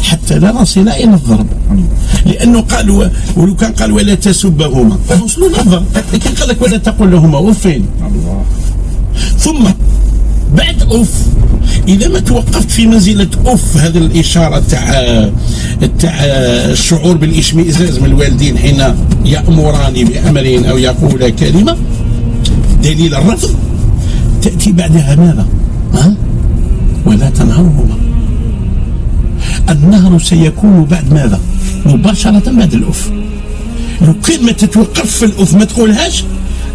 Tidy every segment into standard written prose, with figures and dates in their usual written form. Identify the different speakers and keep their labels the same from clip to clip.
Speaker 1: حتى لا نصل إلى الضرب، لأنه قال ولو كان قال ولا تسبهما فوصلوا للضرب، لكن قال لك ولا تقول لهما أفين. ثم بعد أف إذا ما توقفت في منزلة أف، هذه الإشارة تاع الشعور بالإشمئزاز من الوالدين حين يأمران بأمر أو يقول كلمة، دليل الرفض، تأتي بعدها ماذا؟ ولا تنهرهما. النهر سيكون بعد ماذا؟ مباشرة بعد الأف. لو كان ما تتوقف في الأف ما تقولهاش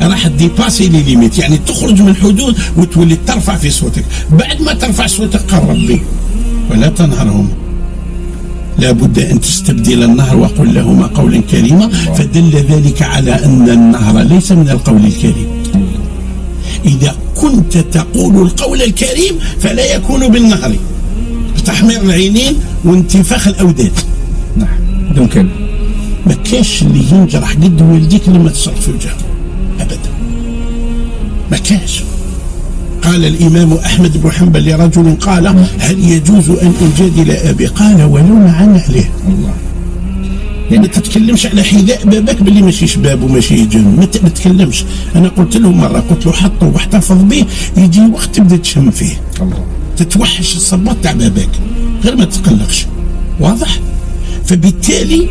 Speaker 1: راح ديباسي لي ليميت، يعني تخرج من الحدود وتولي ترفع في صوتك. بعد ما ترفع صوتك قال ربي ولا تنهرهما، لا بد أن تستبدل النهر وقل لهما قولا كريما، فدل ذلك على أن النهر ليس من القول الكريم. إذا كنت تقول القول الكريم فلا يكون بالنهر، بتحمير العينين وانتفاخ الأوداد.
Speaker 2: نعم دون كلمة.
Speaker 1: ما كاش اللي ينجرح قد والديك لما تصرف في وجهه أبدا، ما كاش. قال الإمام أحمد بن حنبل لرجل قال هل يجوز أن أجادل أبي؟ قال ولو مع نعله.
Speaker 2: الله.
Speaker 1: يعني ما تتكلمش على حذاء بابك باللي ماشي شباب وماشي جن، ما تتكلمش. أنا قلت له مرة، قلت له حطه واحتفظ به، يجي وقت تبدا تشم فيه.
Speaker 2: الله.
Speaker 1: تتوحش الصباط تاع بابك غير ما تتقلقش، واضح؟ فبالتالي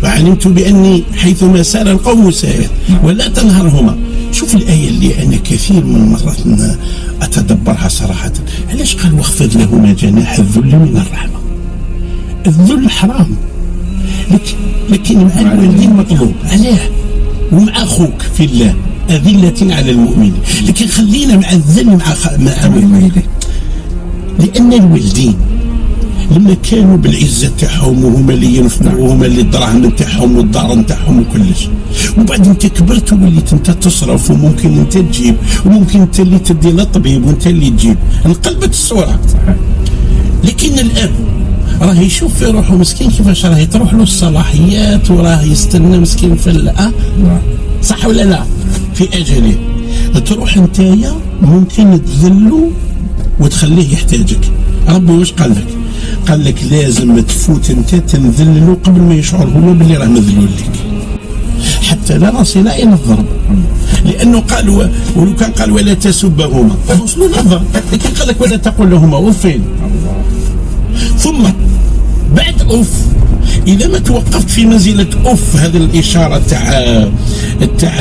Speaker 1: علمت بأني حيثما سار القوم سائر ولا تنهرهما. شوف الآية اللي أنا كثير من المرات أتدبرها صراحة، علاش قال واخفض لهما جناح الذل من الرحمة؟ الذل حرام، لكن مع الوالدين مطلوب. علاه؟ ومع أخوك في الله أذلة على المؤمنين، لكن خلينا مع الذل مع الوالدين، لأن الوالدين لما كانوا بالعزة تاعهم وهما اللي ينفقوا وهما اللي الدراهم نتاعهم والدار نتاعهم وكلش، وبعد انت كبرت وليت انت تصرف وممكن انت تجيب وممكن انت اللي تدي للطبيب وانت اللي تجيب، انقلبت الصورة. لكن الأب راه يشوف في روحه مسكين كيفاش راه تروح له الصلاحيات وراه يستنى مسكين في صح ولا لا؟ في أجله تروح انتايا ممكن تذله وتخليه يحتاجك. ربي واش قال لك؟ قال لك لازم تفوت انت تنذلله قبل ما يشعر هو باللي راه مذلول لك، حتى لا نصل الى الضرب. لانه قال ولو كان قال ولا تسبهما فوصلوا للضرب، لكن قال لك ولا تقول لهما أفين. ثم بعد أف إذا ما توقفت في منزلة أف، هذه الإشارة تاع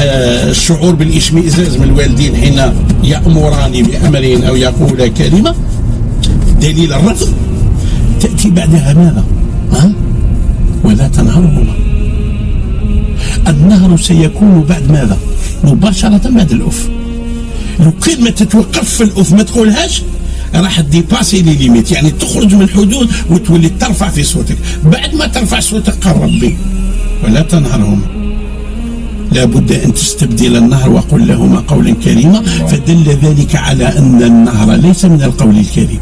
Speaker 1: الشعور بالإشمئزاز من الوالدين حين يأمران بأمر أو يقول كلمة، دليل الرفض، تأتي بعدها ماذا؟ ولا تنهرهما. النهر سيكون بعد ماذا؟ مباشرة بعد الأف. لو كان ما تتوقف في الأف ما تقولهاش راح ديباسي لي ليميت، يعني تخرج من الحدود وتولي ترفع في صوتك. بعد ما ترفع صوتك قال ربي ولا تنهرهما، لا بد أن تستبدل النهر وقل لهما قولا كريما، فدل ذلك على أن النهر ليس من القول الكريم.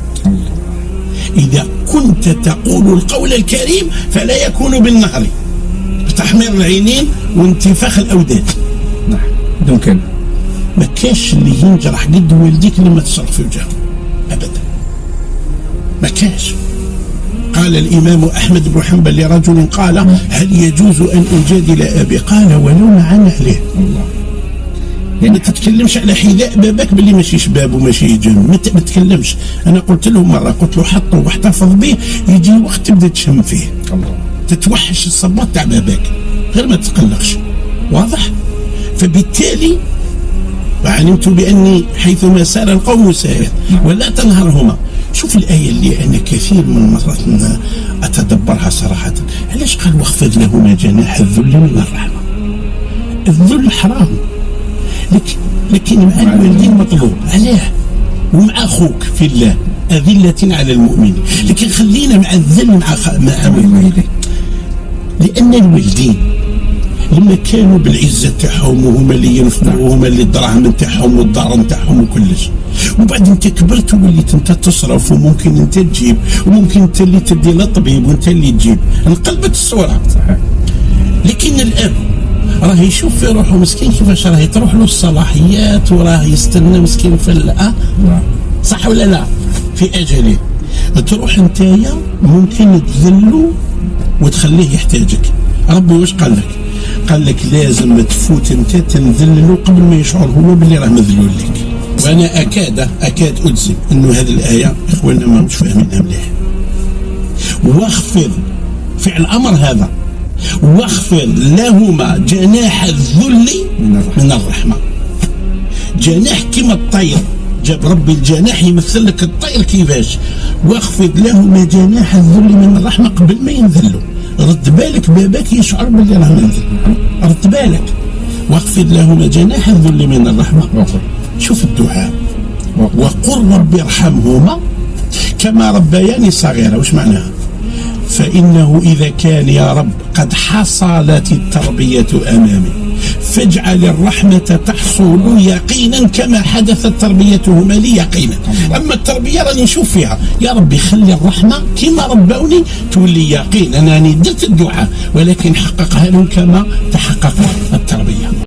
Speaker 1: إذا كنت تقول القول الكريم فلا يكون بالنهر، بتحمير العينين وانتفاخ الأوداد.
Speaker 2: نعم دون كلمة.
Speaker 1: ما كاش اللي ينجرح قد والديك لما تصرف في وجهه أبدا، ما كاش. قال الإمام أحمد بن حنبل لرجل قال هل يجوز أن أجادل أبي؟ قال ولو مع نعله.
Speaker 2: الله.
Speaker 1: يعني ما تتكلمش على حذاء بابك باللي ماشي شباب وماشي جن، ما تتكلمش. أنا قلت له مرة، قلت له حطه واحتفظ به، يجي وقت تبدا تشم فيه.
Speaker 2: الله.
Speaker 1: تتوحش الصباط تاع بابك غير ما تتقلقش، واضح؟ فبالتالي علمت بأني حيثما سار القوم سائر ولا تنهرهما. شوف الآية اللي أنا كثير من المرات أتدبرها صراحة، علاش قال واخفض لهما جناح الذل من الرحمة؟ الذل حرام، لكن مع الوالدين مطلوب. علاه؟ ومع أخوك في الله أذلة على المؤمنين، لكن خلينا مع الذل مع الوالدين، لأن الوالدين لما كانوا بالعزة تاعهم وهما اللي ينفقوا وهما اللي الدراهم نتاعهم والدار نتاعهم وكلش، وبعد انت كبرت وليت انت تصرف وممكن انت تجيب وممكن انت اللي تدي للطبيب وانت اللي تجيب، انقلبت الصورة.
Speaker 2: صحيح.
Speaker 1: لكن الأب راه يشوف في روحه مسكين كيفاش راه تروح له الصلاحيات وراه يستنى مسكين في
Speaker 2: نعم.
Speaker 1: صح ولا لا؟ في اجله تروح انتيا ممكن تذله وتخليه يحتاجك. ربي واش قال لك؟ قال لك لازم تفوت انت تنذلله قبل ما يشعر هو باللي راه مذلول لك. وانا اكاد اجزم انه هذه الايه اخواننا ما مش فاهمينها مليح. واخفض فعل امر هذا، واخفض لهما جناح الذل من الرحمه. جناح كما الطير، جاب ربي الجناح يمثل لك الطير كيفاش. واخفض لهما جناح الذل من الرحمه قبل ما ينذلوا. رد بالك باباك يشعر باللي راه منذل، رد بالك. واخفض لهما جناح الذل من الرحمه. شوف الدعاء، وقل ربي ارحمهما كما ربياني صغيرا. وش معناها؟ فإنه إذا كان يا رب قد حصلت التربية أمامي فاجعل الرحمة تحصل يقينا كما حدثت تربيتهما لي يقينا. أما التربية راني نشوف فيها، يا ربي خلي الرحمة كما ربوني تولي يقين. أنا درت الدعاء ولكن حققها لهم كما تحقق التربية.